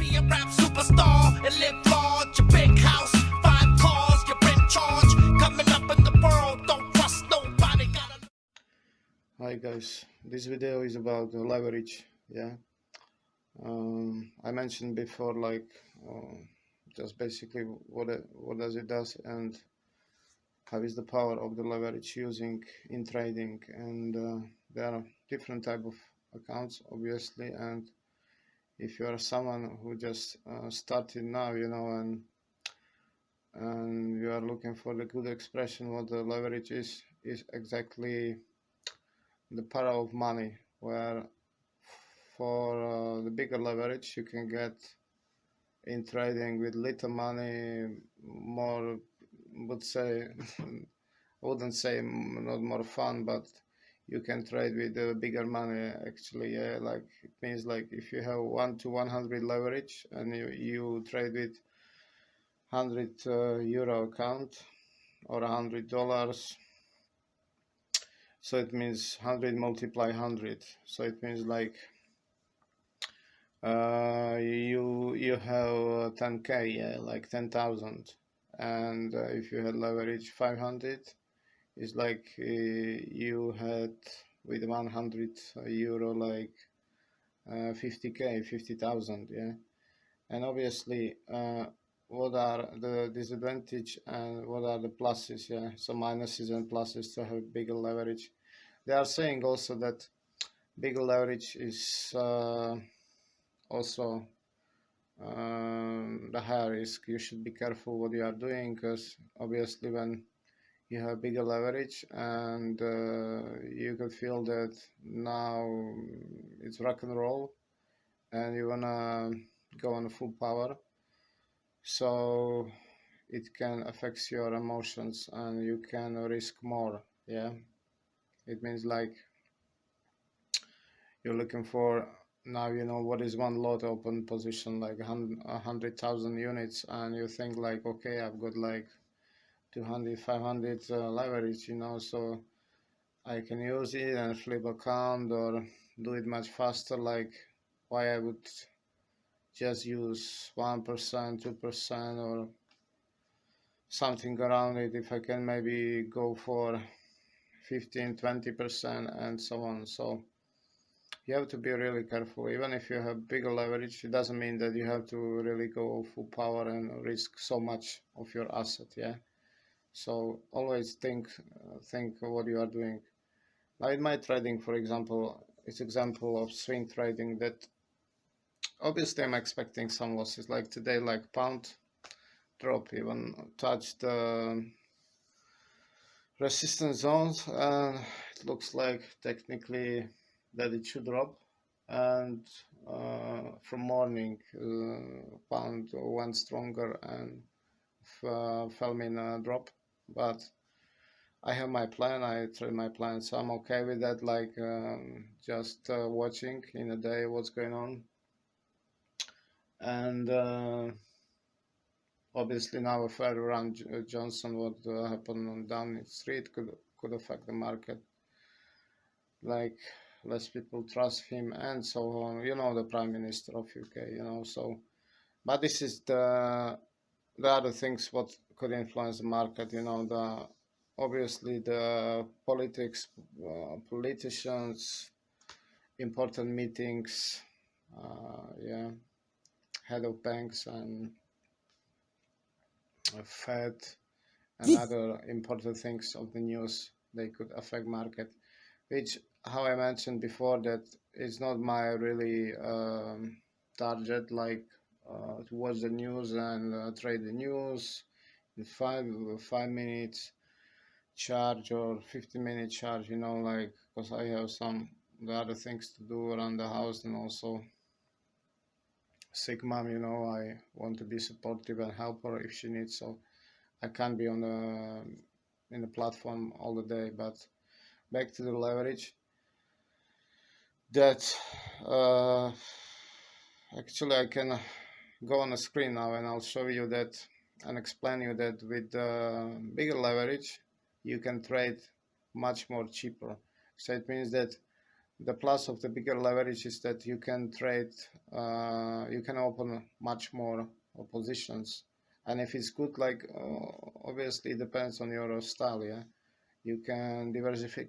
be a rap superstar and live large, a big house, 5 cars, you're in charge. Coming up in the world, don't trust nobody. Gotta... Hi guys, this video is about leverage. I mentioned before, like just basically what does it does and how is the power of the leverage using in trading. And there are different type of accounts, obviously. And if you are someone who just started now, and you are looking for the good expression, what the leverage is exactly the power of money, where for the bigger leverage you can get in trading with little money, more, would say wouldn't say not more fun, but you can trade with bigger money actually. Like it means, like if you have 1 to 100 leverage and you trade with 100 euro account or $100, so it means 100 multiply 100, so it means like you have 10k, like 10,000. And if you had leverage 500, it's like you had with 100 euro like 50k, 50,000. And obviously what are the disadvantage and what are the pluses? So minuses and pluses to have bigger leverage. They are saying also that bigger leverage is also the higher risk. You should be careful what you are doing, because obviously when you have bigger leverage and you can feel that now it's rock and roll and you wanna go on full power, so it can affect your emotions and you can risk more. It means like you're looking for, now you know what is one lot open position, like 100,000 units, and you think like, okay, I've got like 200, 500 leverage, so I can use it and flip account or do it much faster. Like why I would just use 1%, 2% or something around it, if I can maybe go for 15, 20% and so on. So you have to be really careful. Even if you have bigger leverage, it doesn't mean that you have to really go full power and risk so much of your asset. So always think what you are doing. Now in my trading, for example, it's example of swing trading, that obviously I'm expecting some losses. Like today, like pound drop, even touched the resistance zones, and it looks like technically that it should drop. And from morning, pound went stronger and fell in a drop. But I have my plan, I trade my plan, so I'm okay with that. Like just watching in a day what's going on. And obviously now if I run Johnson, what happened on Downing Street could affect the market. Like less people trust him and so on. The Prime Minister of UK. So, but this is the other things what could influence the market. Obviously the politics, politicians, important meetings, head of banks and Fed and other important things of the news, they could affect market, which, how I mentioned before, that is not my really target, like to watch the news and trade the news in 5 minutes charge or 15-minute charge, like, because I have some the other things to do around the house, and also sick mom, I want to be supportive and help her if she needs, so I can't be on in the platform all the day. But back to the leverage, that actually I can go on the screen now and I'll show you that and explain you that with bigger leverage you can trade much more cheaper. So it means that the plus of the bigger leverage is that you can trade, you can open much more positions, and if it's good, like obviously it depends on your style, yeah. You can diversify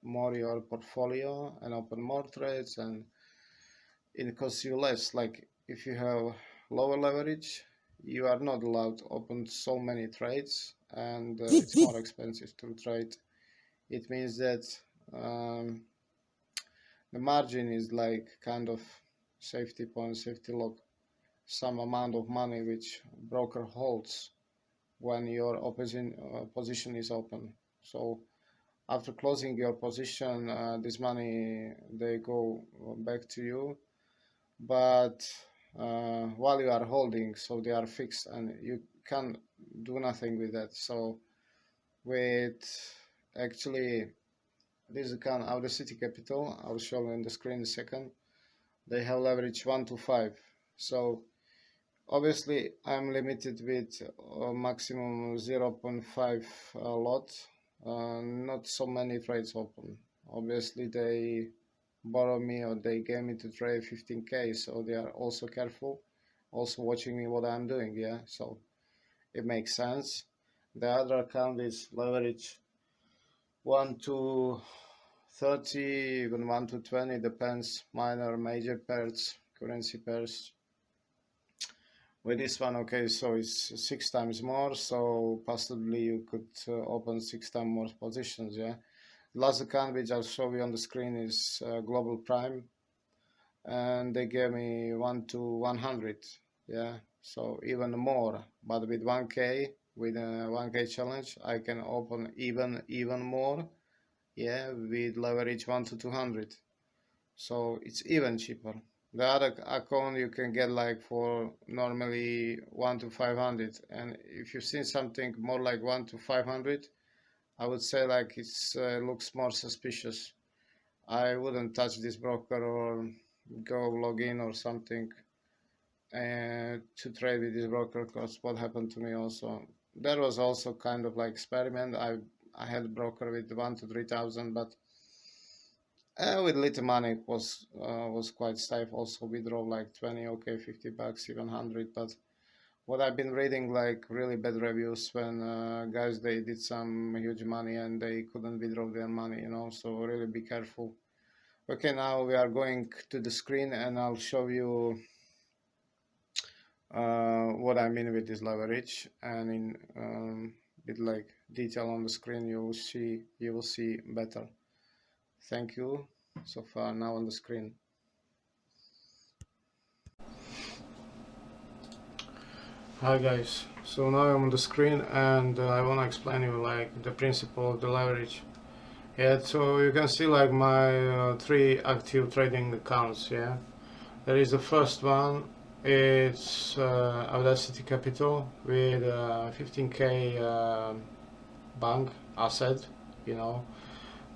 more your portfolio and open more trades, and it costs you less. Like if you have lower leverage, you are not allowed to open so many trades, and it's more expensive to trade. It means that um, the margin is like kind of safety point, safety lock, some amount of money which broker holds when your position is open. So after closing your position, this money they go back to you, but while you are holding, so they are fixed and you can't do nothing with that. So with actually this account Audacity Capital, I'll show you on the screen in a second, they have leverage 1 to 5. So obviously I'm limited with maximum 0.5 lot, not so many trades open. Obviously they borrow me or they gave me to trade 15k, so they are also careful, also watching me what I'm doing, yeah, so it makes sense. The other account is leverage 1 to 30, even 1 to 20, depends, minor, major pairs, currency pairs. With this one, okay, so it's 6 times more, so possibly you could open 6 times more positions, yeah. Last account which I'll show you on the screen is Global Prime, and they gave me 1 to 100, yeah, so even more, but with 1k, with a 1k challenge, I can open even more, yeah, with leverage 1 to 200, so it's even cheaper. The other account you can get like for normally 1 to 500, and if you've seen something more like 1 to 500, I would say like it's looks more suspicious. I wouldn't touch this broker or go log in or something to trade with this broker, because what happened to me also, that was also kind of like experiment. I had a broker with 1 to 3,000, but with little money it was quite stiff. Also withdraw like 20, okay, 50 bucks, even 100. But what I've been reading, like really bad reviews when guys they did some huge money and they couldn't withdraw their money, you know, so really be careful. Okay, now we are going to the screen and I'll show you what I mean with this leverage, and in bit like detail on the screen you will see better. Thank you so far. Now on the screen. Hi guys, so now I'm on the screen and I want to explain you like the principle of the leverage. Yeah, so you can see like my 3 active trading accounts. Yeah, there is the first one, it's Audacity Capital with 15k bank asset, you know.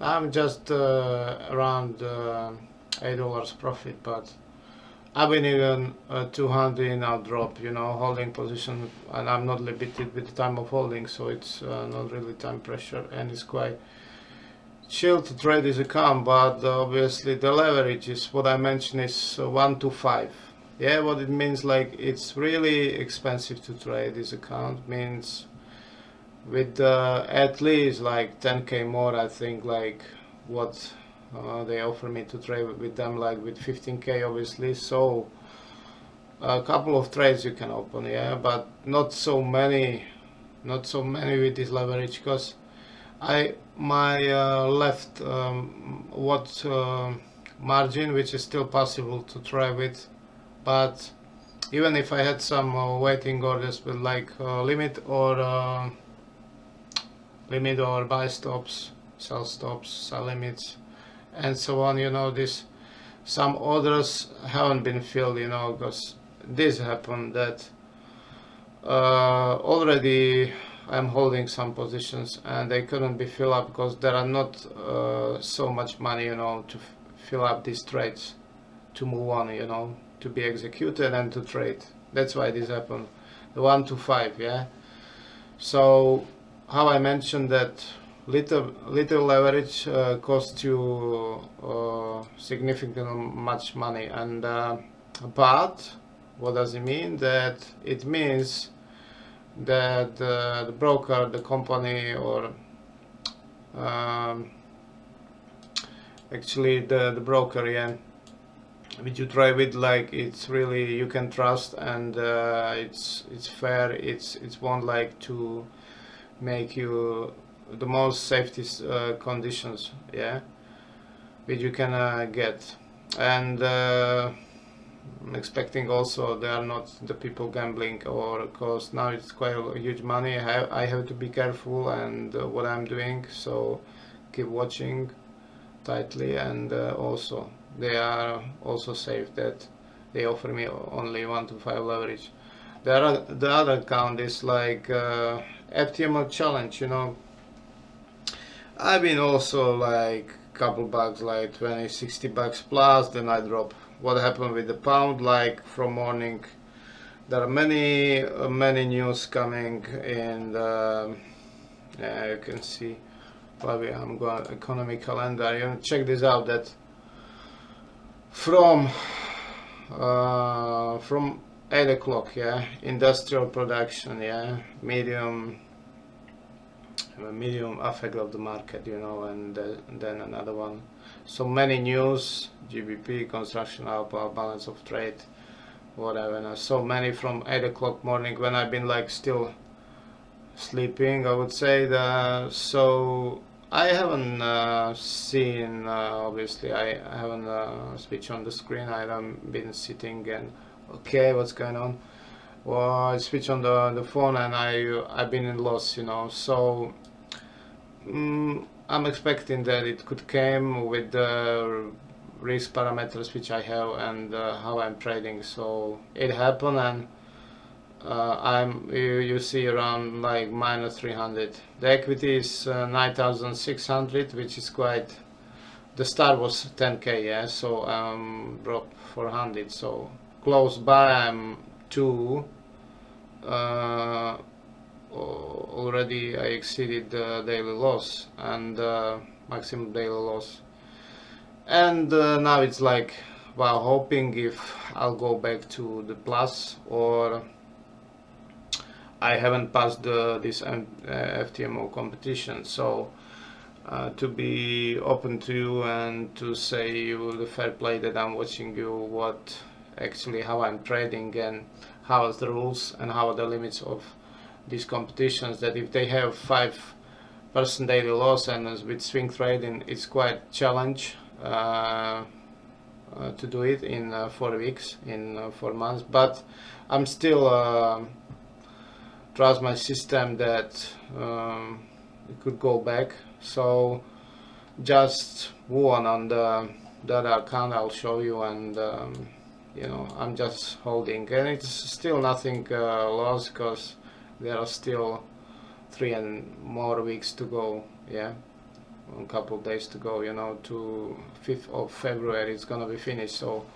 I'm just around $8 profit, but I've been even 200 in our drop, you know, holding position, and I'm not limited with the time of holding, so it's not really time pressure, and it's quite chill to trade this account. But obviously the leverage is what I mentioned is 1 to 5. Yeah, what it means, like it's really expensive to trade this account, means with at least like 10k more, I think, like what they offer me to trade with them, like with 15k obviously. So a couple of trades you can open, yeah, but not so many with this leverage, because my left what margin which is still possible to try with, but even if I had some waiting orders with like limit or buy stops, sell limits, and so on, you know, this some orders haven't been filled, you know, because this happened that already I'm holding some positions and they couldn't be filled up because there are not so much money, you know, to fill up these trades to move on, you know, to be executed and to trade. That's why this happened. The 1 to 5, yeah. So how I mentioned that little leverage costs you significantly much money. And but what does it mean? That it means that the broker, the company, or actually the broker, yeah, which you try with, like, it's really you can trust, and it's fair. It's won't like to make you the most safety conditions, yeah, which you can get. And I'm expecting also they are not the people gambling, or because now it's quite a huge money. I have to be careful and what I'm doing, so keep watching tightly. And also they are also safe that they offer me only 1 to 5 leverage. The other account is like FTMO challenge, you know. I've been also like couple bucks, like 20, 60 bucks plus, then I drop. What happened with the pound? Like from morning, there are many news coming, and yeah, you can see. Probably I'm going economy calendar. You check this out. That from 8 o'clock, yeah, industrial production, yeah, medium effect of the market, you know, and then another one. So many news: GBP, construction output, balance of trade, whatever. So many from 8 o'clock morning when I've been like still sleeping, I would say. So I haven't seen, obviously I haven't switched on the screen. I haven't been sitting and okay, what's going on. Well, I switch on the phone, and I've been in loss, you know. So I'm expecting that it could come with the risk parameters which I have, and how I'm trading. So it happened, and you see around like minus 300. The equity is 9,600, which is quite. The start was 10k, yeah. So dropped 400. So close by, I'm 2. Already I exceeded the daily loss, and maximum daily loss. And now it's like, well, hoping if I'll go back to the plus, or I haven't passed this FTMO competition. So to be open to you and to say you the fair play that I'm watching you, what actually how I'm trading, and how are the rules and how are the limits of these competitions, that if they have 5% daily loss, and with swing trading it's quite challenge to do it in 4 weeks, in 4 months. But I'm still trust my system that it could go back. So just one on the other account I'll show you, and you know, I'm just holding, and it's still nothing lost, because there are still 3 and more weeks to go, yeah, a couple of days to go, you know, to 5th of February it's gonna be finished. So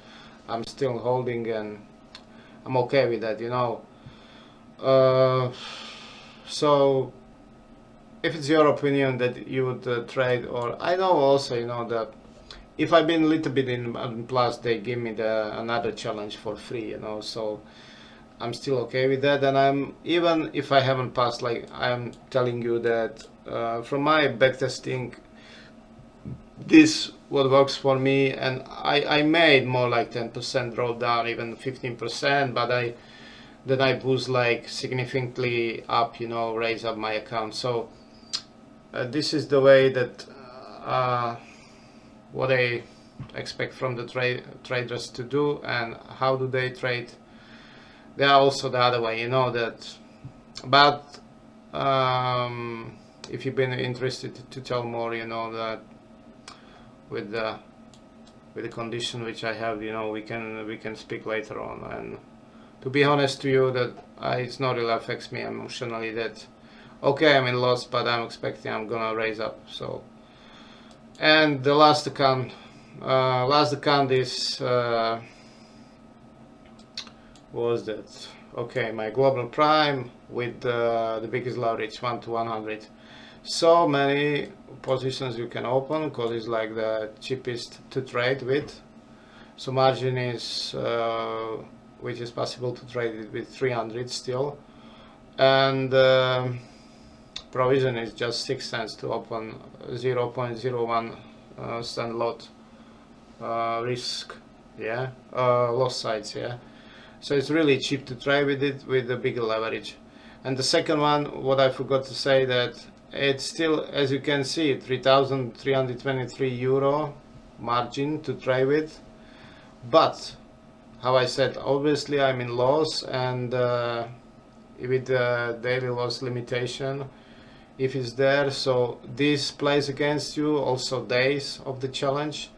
I'm still holding, and I'm okay with that, you know. So if it's your opinion that you would trade, or I know also, you know, that if I've been a little bit in plus, they give me another challenge for free, you know. So I'm still okay with that. And I'm, even if I haven't passed, like I'm telling you that from my backtesting, this what works for me. And I made more like 10% drawdown, even 15%, but I boost like significantly up, you know, raise up my account. So this is the way that what I expect from the traders to do. And how do they trade? They are also the other way, you know, that. But if you've been interested to tell more, you know, that with the condition which I have, you know, we can speak later on. And to be honest to you, that it's not really affects me emotionally. That okay, I'm in loss, but I'm expecting I'm gonna raise up. So, and the last account is was that okay? My global prime with the biggest leverage, 1 to 100. so many positions you can open because it's like the cheapest to trade with. So margin is which is possible to trade it with 300 still, and provision is just 6 cents to open 0.01 cent lot risk, yeah, loss sides, yeah. So it's really cheap to trade with it with a bigger leverage. And the second one, what I forgot to say, that it's still, as you can see, 3,323 euro margin to trade with. But how I said, obviously I'm in loss, and with the daily loss limitation, if it's there, so this plays against you. Also days of the challenge,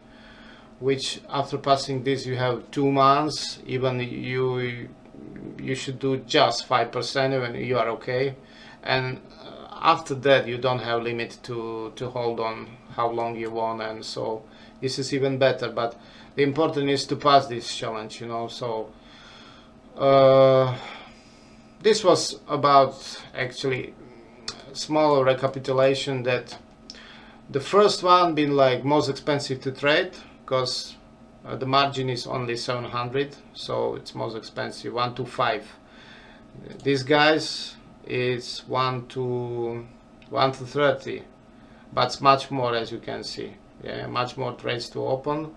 which after passing this you have 2 months, even you should do just 5% even you are okay, and after that you don't have limit to hold on how long you want, and so this is even better. But the important is to pass this challenge, you know. So this was about actually small recapitulation, that the first one been like most expensive to trade because the margin is only 700, so it's most expensive, 1 to 5. These guys is 1 to 30, but it's much more, as you can see, yeah, much more trades to open.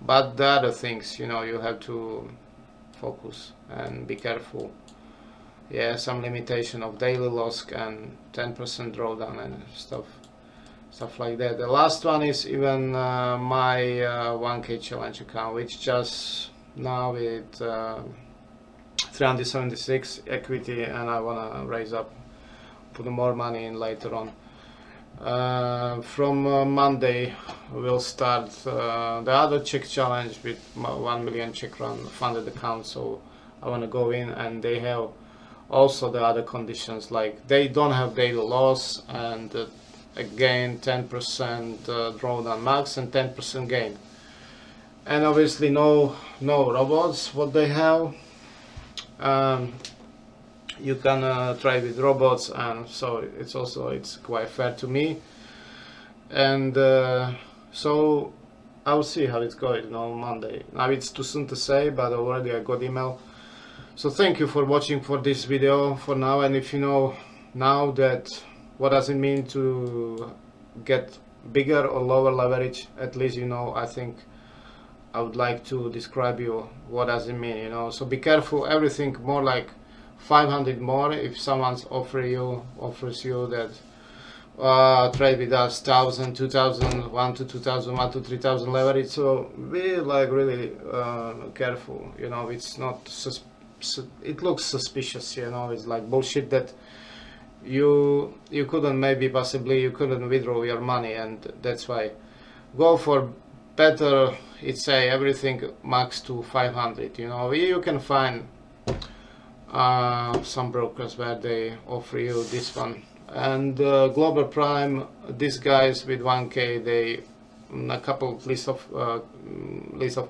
But the other things, you know, you have to focus and be careful. Yeah, some limitation of daily loss and 10% drawdown and stuff like that. The last one is even my 1K challenge account, which just now with 376 equity, and I wanna raise up, put more money in later on. From Monday we'll start the other Czech challenge with 1 million Czech run funded account, so I want to go in, and they have also the other conditions, like they don't have daily loss, and again 10% drawdown max and 10% gain, and obviously no robots. What they have, you can try with robots, and so it's quite fair to me. And so I'll see how it's going on Monday. Now it's too soon to say, but already I got email. So thank you for watching for this video for now. And if you know now that what does it mean to get bigger or lower leverage, at least you know, I think I would like to describe you what does it mean, you know. So be careful, everything more like 500 more. If someone offers you that trade with us 1,000, 2,000, 1 to 2,000, 1 to 3,000 leverage, so be like really careful, you know. It's not it looks suspicious, you know. It's like bullshit that you couldn't, maybe possibly you couldn't withdraw your money, and that's why go for better. It's say everything max to 500, you know. You can find some brokers where they offer you this one. And Global Prime, these guys with 1K, they a couple list of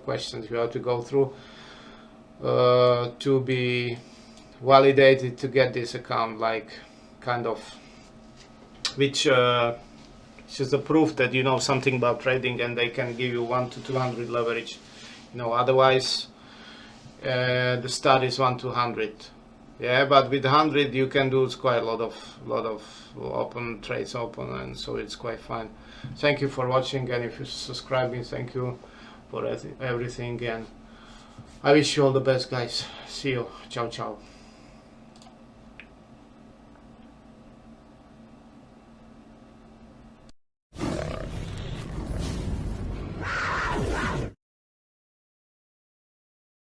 questions you have to go through to be validated to get this account, like kind of, which is the proof that you know something about trading, and they can give you 1 to 200 leverage, you know. Otherwise the start is 1 to 100, yeah, but with 100 you can do quite a lot of open trades open, and so it's quite fun. Thank you for watching, and if you're subscribing, thank you for everything, and I wish you all the best, guys. See you. Ciao ciao.